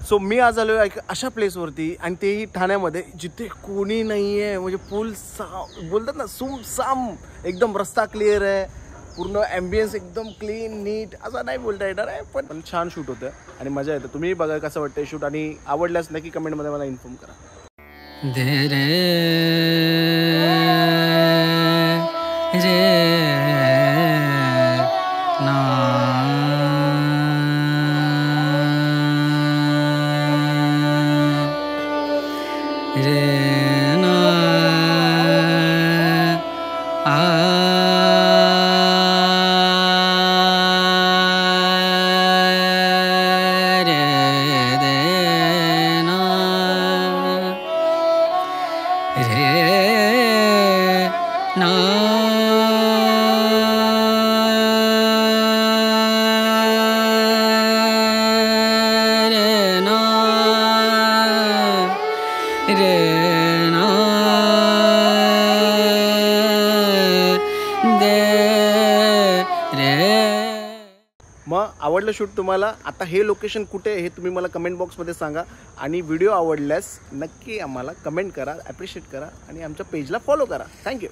सो मी आज आलो एक अशा प्लेसवरती आणि तेही ठाण्यामध्ये जिथे कोणी नाही आहे, म्हणजे फुल बोलतात ना सुमसाम, एकदम रस्ता क्लिअर आहे, पूर्ण ॲम्बियन्स एकदम क्लीन नीट, असं नाही बोलता येणार आहे, पण छान शूट होतं आणि मजा येतं. तुम्ही बघा कसं वाटतं शूट आणि आवडल्यास नक्की कमेंटमध्ये मला इन्फॉर्म करा. मग आवडलं शूट तुम्हाला? आता हे लोकेशन कुठे आहे हे तुम्ही मला कमेंट बॉक्समध्ये सांगा आणि व्हिडिओ आवडल्यास नक्की आम्हाला कमेंट करा, ॲप्रिशिएट करा आणि आमच्या पेजला फॉलो करा. थँक्यू.